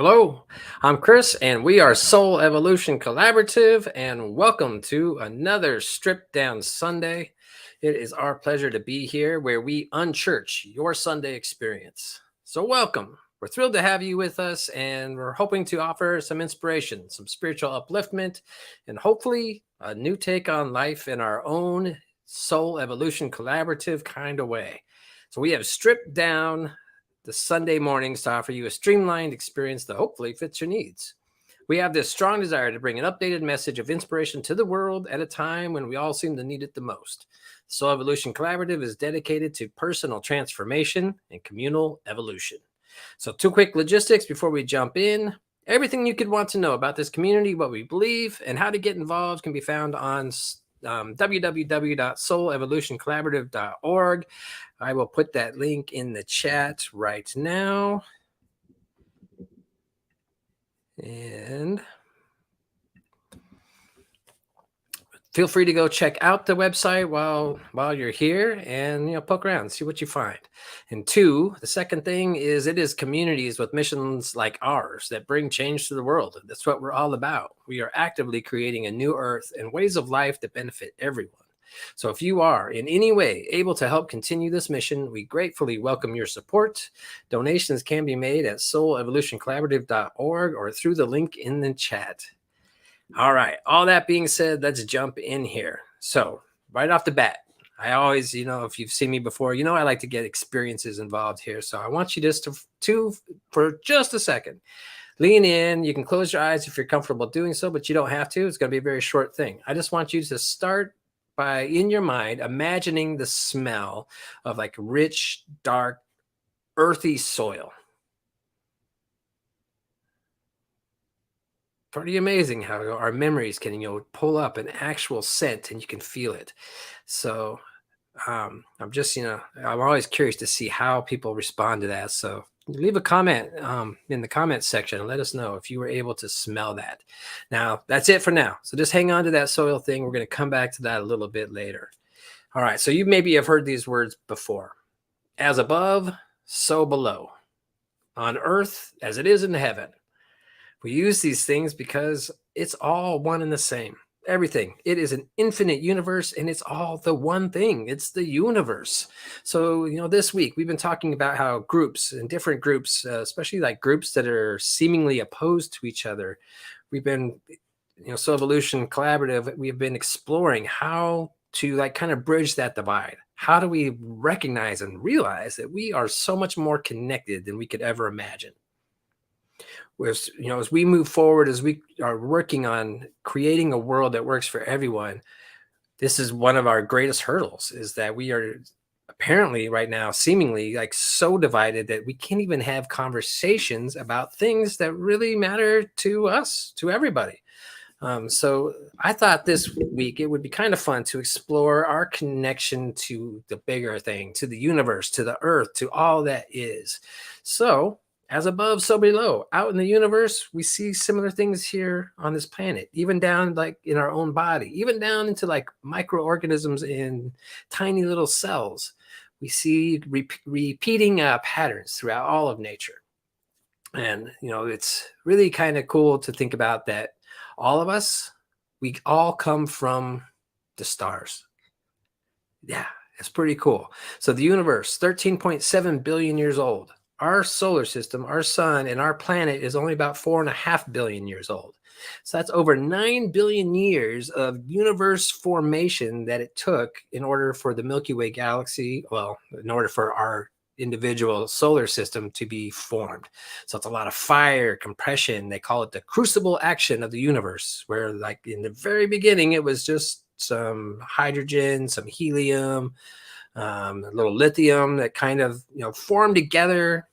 Hello, I'm Chris, and we are Soul Evolution Collaborative, and welcome to another Stripped Down Sunday. It is our pleasure to be here where we unchurch your Sunday experience. So, welcome. We're thrilled to have you with us, and we're hoping to offer some inspiration, some spiritual upliftment, and hopefully a new take on life in our own Soul Evolution Collaborative kind of way. So, we have stripped down the Sunday mornings to offer you a streamlined experience that hopefully fits your needs. We have this strong desire to bring an updated message of inspiration to the world at a time when we all seem to need it the most. Soul Evolution Collaborative is dedicated to personal transformation and communal evolution. So, two quick logistics before we jump in. Everything you could want to know about this community, what we believe, and how to get involved can be found on www.soulevolutioncollaborative.org. I will put that link in the chat right now. And feel free to go check out the website while you're here and poke around, see what you find. And two, the second thing is it is communities with missions like ours that bring change to the world. That's what we're all about. We are actively creating a new earth and ways of life that benefit everyone. So if you are in any way able to help continue this mission, we gratefully welcome your support. Donations can be made at soulevolutioncollaborative.org or through the link in the chat. All right. All that being said, let's jump in here. So right off the bat, I always, if you've seen me before, I like to get experiences involved here. So I want you just to for just a second, lean in. You can close your eyes if you're comfortable doing so, but you don't have to. It's going to be a very short thing. I just want you to start by, in your mind, imagining the smell of like rich, dark, earthy soil. Pretty amazing how our memories can, pull up an actual scent and you can feel it. So I'm just, I'm always curious to see how people respond to that. So leave a comment in the comment section and let us know if you were able to smell that. Now, that's it for now. So just hang on to that soil thing. We're going to come back to that a little bit later. All right. So you maybe have heard these words before. As above, so below. On earth as it is in heaven. We use these things because it's all one and the same. Everything. It is an infinite universe and it's all the one thing. It's the universe. So, this week we've been talking about how groups and different groups, especially like groups that are seemingly opposed to each other, we've been, Soul Evolution Collaborative, we've been exploring how to like kind of bridge that divide. How do we recognize and realize that we are so much more connected than we could ever imagine? As we move forward, as we are working on creating a world that works for everyone, this is one of our greatest hurdles, is that we are apparently right now seemingly like so divided that we can't even have conversations about things that really matter to us, to everybody. So I thought this week it would be kind of fun to explore our connection to the bigger thing, to the universe, to the earth, to all that is. So as above, so below. Out in the universe, we see similar things here on this planet, even down like in our own body, even down into like microorganisms in tiny little cells. We see repeating patterns throughout all of nature. And, it's really kind of cool to think about that all of us, we all come from the stars. Yeah, it's pretty cool. So the universe, 13.7 billion years old. Our solar system, our sun, and our planet is only about 4.5 billion years old. So that's over 9 billion years of universe formation that it took in order for the Milky Way galaxy, in order for our individual solar system to be formed. So it's a lot of fire, compression. They call it the crucible action of the universe, where like in the very beginning, it was just some hydrogen, some helium, a little lithium that kind of, formed together,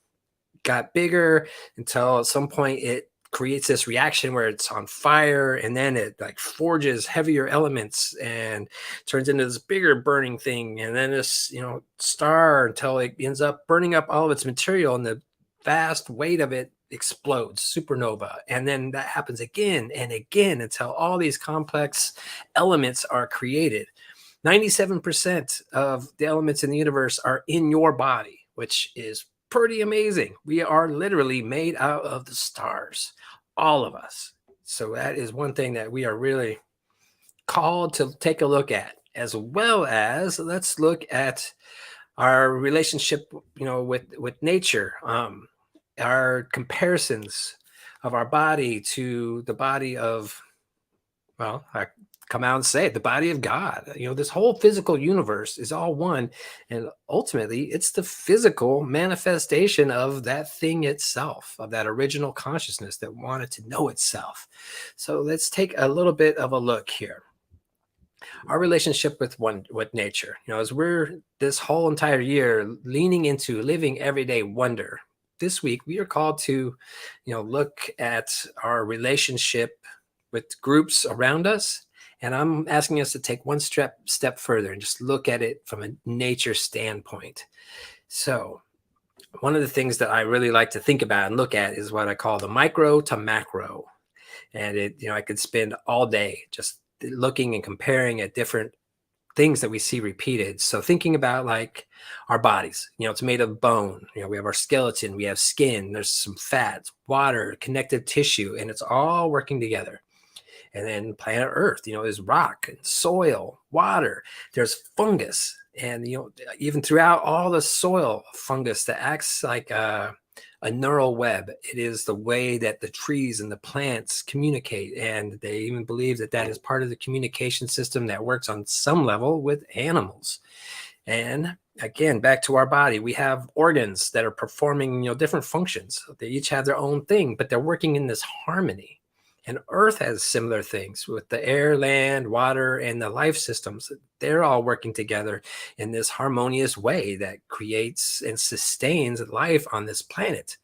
got bigger until at some point it creates this reaction where it's on fire, and then it like forges heavier elements and turns into this bigger burning thing, and then this star until it ends up burning up all of its material, and the vast weight of it explodes, supernova. And then that happens again and again until all these complex elements are created. 97% of the elements in the universe are in your body, which is pretty amazing. We are literally made out of the stars, all of us. So that is one thing that we are really called to take a look at, as well as let's look at our relationship, with nature, our comparisons of our body to the body of, well, I come out and say it, the body of God. This whole physical universe is all one, and ultimately it's the physical manifestation of that thing itself, of that original consciousness that wanted to know itself. So let's take a little bit of a look here. Our relationship with nature, as we're this whole entire year leaning into living everyday wonder. This week we are called to look at our relationship with groups around us, and I'm asking us to take one step further and just look at it from a nature standpoint. So one of the things that I really like to think about and look at is what I call the micro to macro. And I could spend all day just looking and comparing at different things that we see repeated. So thinking about like our bodies, it's made of bone. We have our skeleton, we have skin, there's some fat, water, connective tissue, and it's all working together. And then planet Earth, is rock and soil, water. There's fungus, and even throughout all the soil, fungus that acts like a neural web. It is the way that the trees and the plants communicate, and they even believe that is part of the communication system that works on some level with animals. And again, back to our body, we have organs that are performing different functions. They each have their own thing, but they're working in this harmony. And Earth has similar things with the air, land, water, and the life systems. They're all working together in this harmonious way that creates and sustains life on this planet.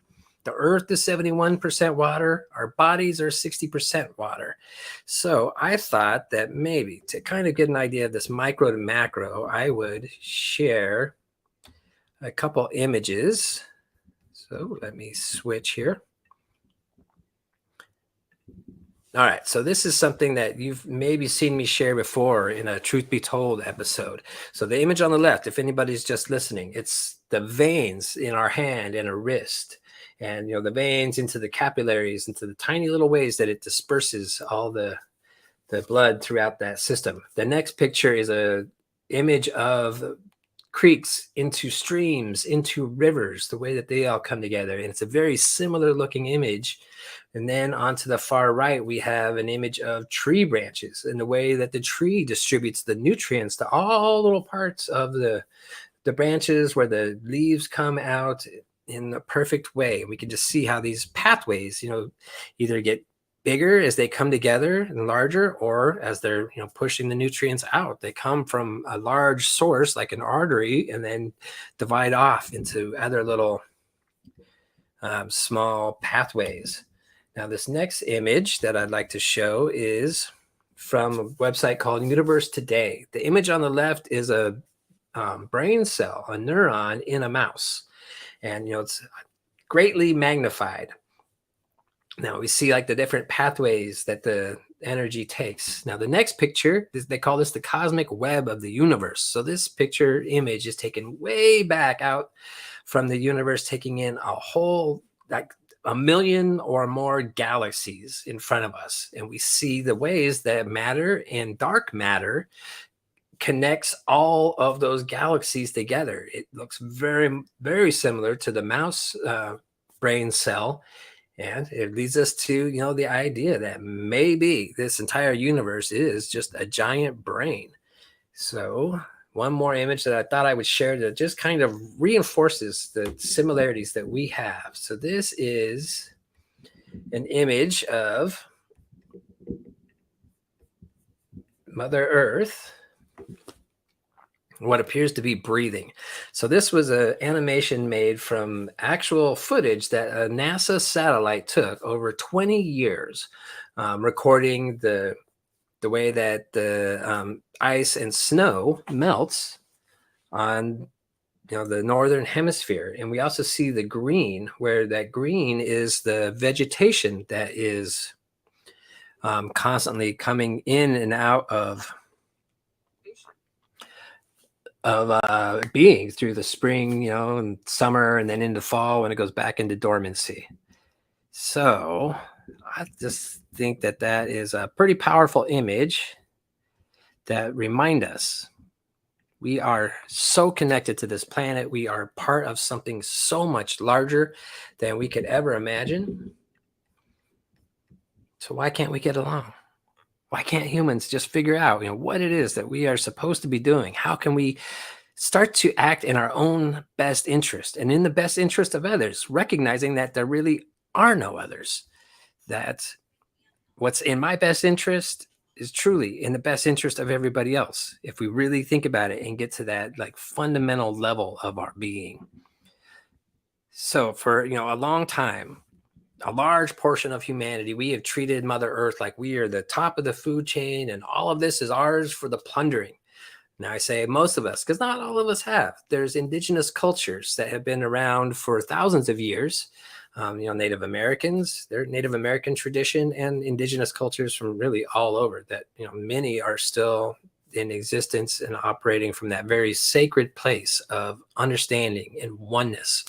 The Earth is 71% water. Our bodies are 60% water. So I thought that maybe to kind of get an idea of this micro to macro, I would share a couple images. So let me switch here. All right, so this is something that you've maybe seen me share before in a Truth Be Told episode. So the image on the left, if anybody's just listening, it's the veins in our hand and a wrist. And, the veins into the capillaries, into the tiny little ways that it disperses all the blood throughout that system. The next picture is a image of creeks into streams, into rivers, the way that they all come together. And it's a very similar looking image. And then onto the far right, we have an image of tree branches and the way that the tree distributes the nutrients to all little parts of the branches where the leaves come out in the perfect way. We can just see how these pathways, either get bigger as they come together and larger, or as they're pushing the nutrients out, they come from a large source like an artery and then divide off into other little small pathways. Now this next image that I'd like to show is from a website called Universe Today. The image on the left is a brain cell, a neuron in a mouse, and it's greatly magnified. Now we see like the different pathways that the energy takes. Now the next picture, they call this the cosmic web of the universe. So this picture image is taken way back out from the universe, taking in a whole, like 1 million or more galaxies in front of us. And we see the ways that matter and dark matter connects all of those galaxies together. It looks very, very similar to the mouse brain cell. And it leads us to, the idea that maybe this entire universe is just a giant brain. So one more image that I thought I would share that just kind of reinforces the similarities that we have. So this is an image of Mother Earth, what appears to be breathing. So this was an animation made from actual footage that a NASA satellite took over 20 years, recording the way that the ice and snow melts on the northern hemisphere. And we also see the green, where that green is the vegetation that is constantly coming in and out of of being through the spring, and summer, and then into fall when it goes back into dormancy. So I just think that that is a pretty powerful image that remind us we are so connected to this planet. We are part of something so much larger than we could ever imagine. So why can't we get along? Why can't humans just figure out, what it is that we are supposed to be doing? How can we start to act in our own best interest and in the best interest of others, recognizing that there really are no others, that what's in my best interest is truly in the best interest of everybody else, if we really think about it and get to that like fundamental level of our being. So for a long time, a large portion of humanity, we have treated Mother Earth like we are the top of the food chain and all of this is ours for the plundering. Now I say most of us, because not all of us have. There's indigenous cultures that have been around for thousands of years. Native Americans, their Native American tradition, and indigenous cultures from really all over that, many are still in existence and operating from that very sacred place of understanding and oneness.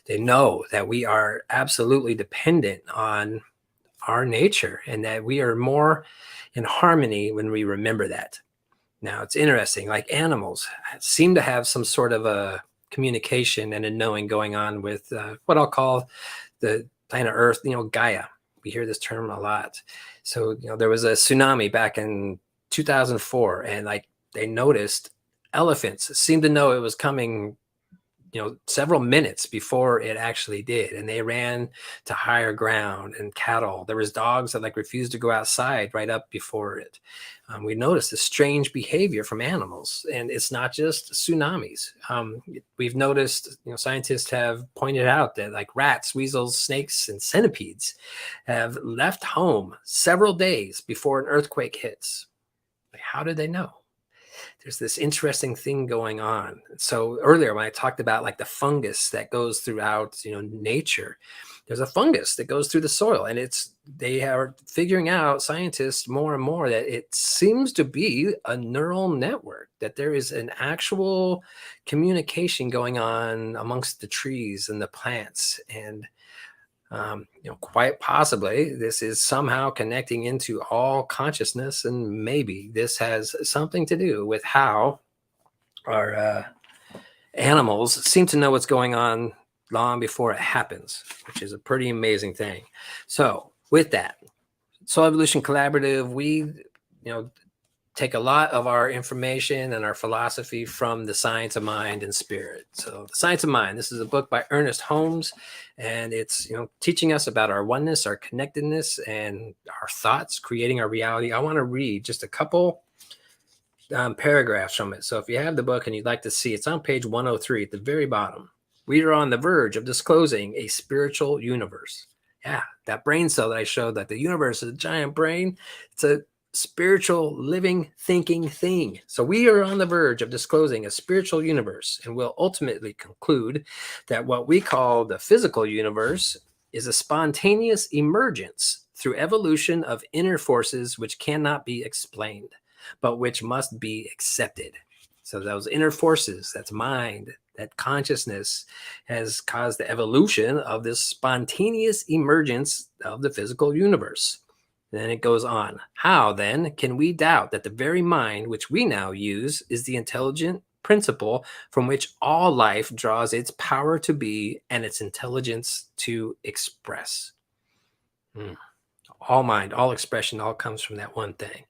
They know that we are absolutely dependent on our nature and that we are more in harmony when we remember that. Now it's interesting, like animals seem to have some sort of a communication and a knowing going on with what I'll call the planet Earth, Gaia. We hear this term a lot. So, there was a tsunami back in 2004 and like they noticed elephants seemed to know it was coming several minutes before it actually did, and they ran to higher ground. And cattle, there was dogs that like refused to go outside right up before it. We noticed this strange behavior from animals, and it's not just tsunamis. We've noticed, scientists have pointed out that like rats, weasels, snakes, and centipedes have left home several days before an earthquake hits. Like, how did they know? There's this interesting thing going on. So earlier when I talked about like the fungus that goes throughout, nature, there's a fungus that goes through the soil, and they are figuring out, scientists, more and more, that it seems to be a neural network, that there is an actual communication going on amongst the trees and the plants. And quite possibly this is somehow connecting into all consciousness, and maybe this has something to do with how our animals seem to know what's going on long before it happens, which is a pretty amazing thing. So with that, Soul Evolution Collaborative, we take a lot of our information and our philosophy from The Science of Mind and Spirit. So The Science of Mind, this is a book by Ernest Holmes, and it's teaching us about our oneness, our connectedness, and our thoughts, creating our reality. I want to read just a couple paragraphs from it. So if you have the book and you'd like to see, it's on page 103 at the very bottom. We are on the verge of disclosing a spiritual universe. Yeah, that brain cell that I showed, that the universe is a giant brain. It's a spiritual, living, thinking thing. So we are on the verge of disclosing a spiritual universe, and will ultimately conclude that what we call the physical universe is a spontaneous emergence through evolution of inner forces which cannot be explained, but which must be accepted. So those inner forces, that's mind, that consciousness, has caused the evolution of this spontaneous emergence of the physical universe. Then it goes on. How then can we doubt that the very mind which we now use is the intelligent principle from which all life draws its power to be and its intelligence to express? All mind, all expression, all comes from that one thing.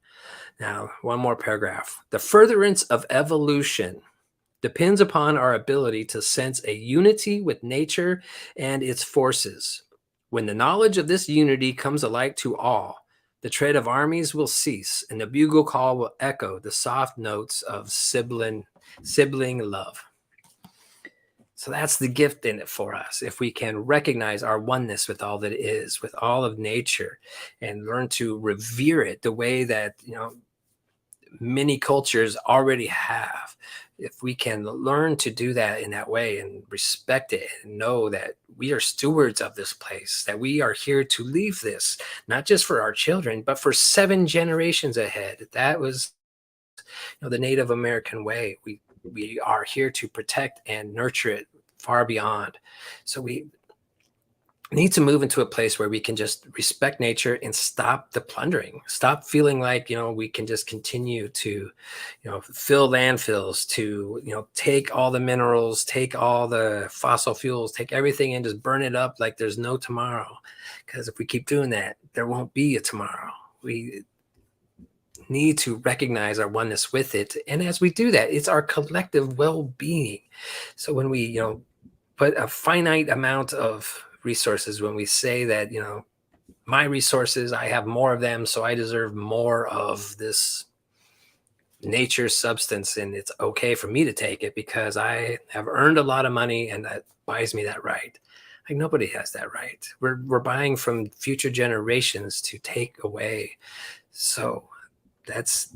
Now, one more paragraph. The furtherance of evolution depends upon our ability to sense a unity with nature and its forces. When the knowledge of this unity comes alike to all, the tread of armies will cease, and the bugle call will echo the soft notes of sibling love. So that's the gift in it for us. If we can recognize our oneness with all that is, with all of nature, and learn to revere it the way that, many cultures already have. If we can learn to do that in that way and respect it and know that we are stewards of this place, that we are here to leave this, not just for our children, but for 7 generations ahead. That was the Native American way. We we are here to protect and nurture it far beyond. So we need to move into a place where we can just respect nature and stop the plundering, stop feeling like, we can just continue to, fill landfills, to, take all the minerals, take all the fossil fuels, take everything and just burn it up like there's no tomorrow. Because if we keep doing that, there won't be a tomorrow. We need to recognize our oneness with it. And as we do that, it's our collective well-being. So when we, put a finite amount of resources, when we say that, my resources, I have more of them, so I deserve more of this nature substance, and it's okay for me to take it because I have earned a lot of money and that buys me that right. Like, nobody has that right. We're buying from future generations to take away. So that's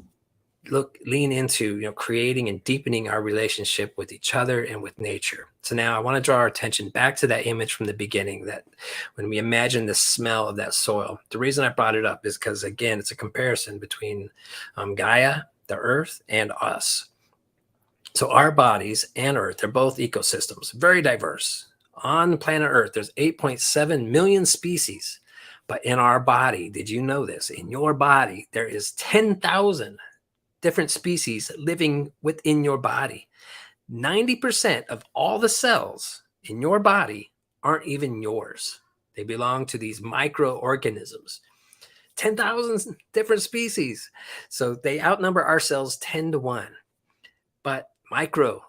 lean into, creating and deepening our relationship with each other and with nature. So now I want to draw our attention back to that image from the beginning, that when we imagine the smell of that soil. The reason I brought it up is because, again, it's a comparison between Gaia, the earth, and us. So our bodies and earth, they're both ecosystems, very diverse. On planet earth, there's 8.7 million species. But in our body, did you know this? In your body, there is 10,000 different species living within your body. 90% of all the cells in your body aren't even yours. They belong to these microorganisms. 10,000 different species. So they outnumber our cells 10 to 1. But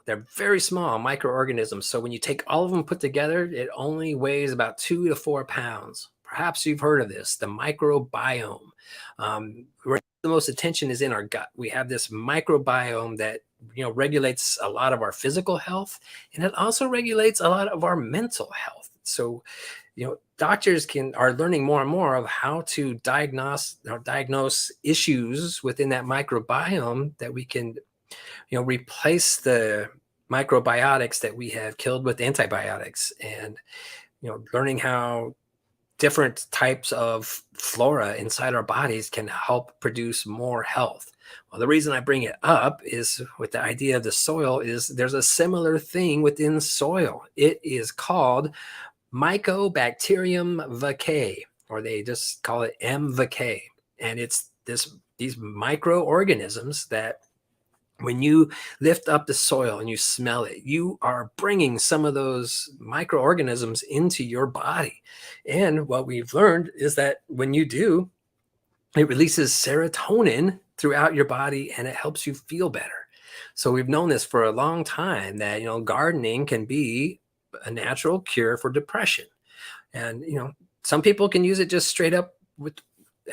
they're very small microorganisms. So when you take all of them put together, it only weighs about 2 to 4 pounds. Perhaps you've heard of this, the microbiome. Where the most attention is in our gut. We have this microbiome that, regulates a lot of our physical health, and it also regulates a lot of our mental health. So, doctors are learning more and more of how to diagnose issues within that microbiome, that we can, replace the microbiotics that we have killed with antibiotics, and, learning how different types of flora inside our bodies can help produce more health. Well, the reason I bring it up is with the idea of the soil is there's a similar thing within soil. It is called Mycobacterium vaccae, or they just call it M. vaccae. And it's these microorganisms that, when you lift up the soil and you smell it, you are bringing some of those microorganisms into your body. And what we've learned is that when you do, it releases serotonin throughout your body and it helps you feel better. So we've known this for a long time, that, gardening can be a natural cure for depression. And, some people can use it just straight up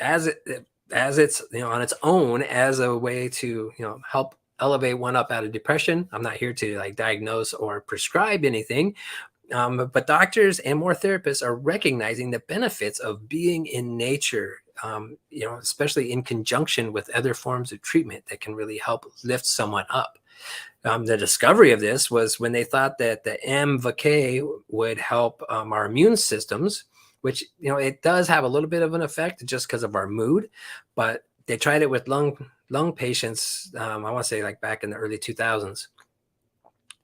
as it's, on its own, as a way to, help elevate one up out of depression. I'm not here to diagnose or prescribe anything, but doctors and more therapists are recognizing the benefits of being in nature, especially in conjunction with other forms of treatment that can really help lift someone up. The discovery of this was when they thought that the M. vaccae would help our immune systems, which, it does have a little bit of an effect just because of our mood, but they tried it with lung patients, I want to say back in the early 2000s.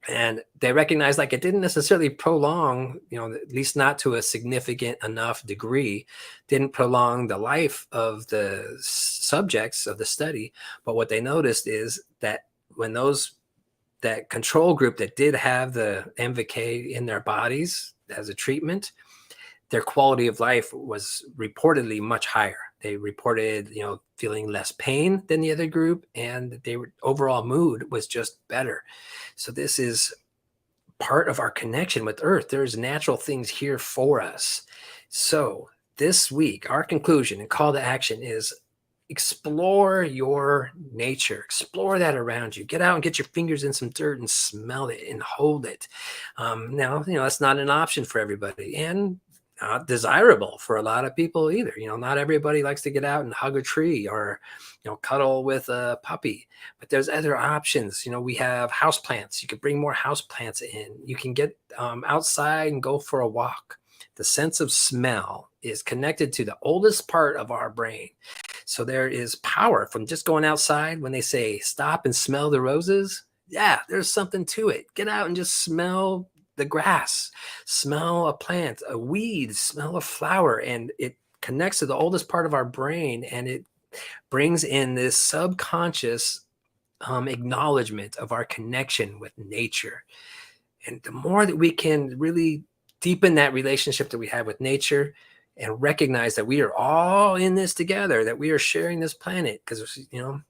And they recognized it didn't necessarily prolong, at least not to a significant enough degree, didn't prolong the life of the subjects of the study. But what they noticed is that when that control group that did have the M. vaccae in their bodies as a treatment, their quality of life was reportedly much higher. They reported, feeling less pain than the other group, and overall mood was just better. So this is part of our connection with Earth. There's natural things here for us. So this week, our conclusion and call to action is explore your nature, explore that around you. Get out and get your fingers in some dirt and smell it and hold it. Now, that's not an option for everybody, and not desirable for a lot of people either. Not everybody likes to get out and hug a tree or, cuddle with a puppy, but there's other options. We have house plants. You can bring more house plants in. You can get outside and go for a walk. The sense of smell is connected to the oldest part of our brain. So there is power from just going outside. When they say stop and smell the roses, Yeah, there's something to it. Get out and just smell the grass, smell a plant, a weed, smell a flower, and it connects to the oldest part of our brain, and it brings in this subconscious acknowledgement of our connection with nature. And the more that we can really deepen that relationship that we have with nature and recognize that we are all in this together, that we are sharing this planet, because,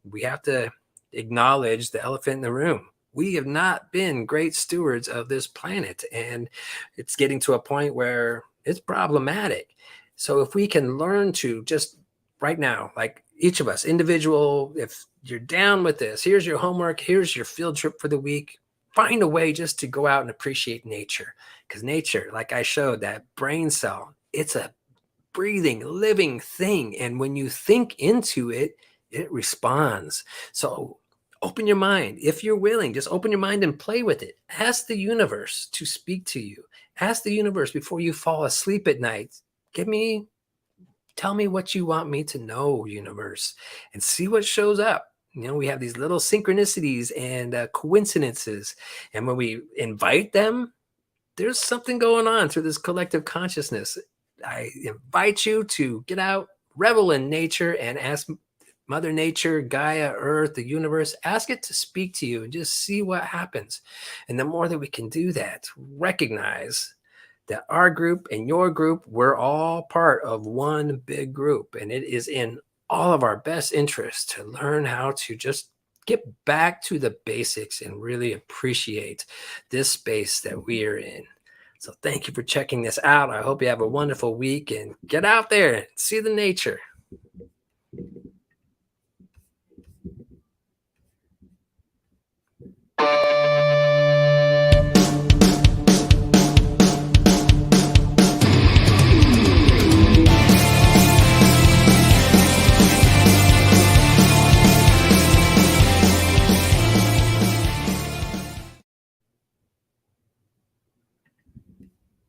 we have to acknowledge the elephant in the room. We have not been great stewards of this planet, and it's getting to a point where it's problematic. So if we can learn to just right now, like each of us, individual, if you're down with this, here's your homework, here's your field trip for the week, find a way just to go out and appreciate nature, because nature, like I showed, that brain cell, it's a breathing living thing, and when you think into it, it responds. So open your mind. If you're willing, just open your mind and play with it. Ask the universe to speak to you. Ask the universe before you fall asleep at night, give me tell me what you want me to know, universe, and see what shows up. We have these little synchronicities and coincidences. And when we invite them, there's something going on through this collective consciousness. I invite you to get out, revel in nature, and ask Mother Nature, Gaia, Earth, the universe, ask it to speak to you and just see what happens. And the more that we can do that, recognize that our group and your group, we're all part of one big group. And it is in all of our best interests to learn how to just get back to the basics and really appreciate this space that we are in. So thank you for checking this out. I hope you have a wonderful week and get out there and see the nature.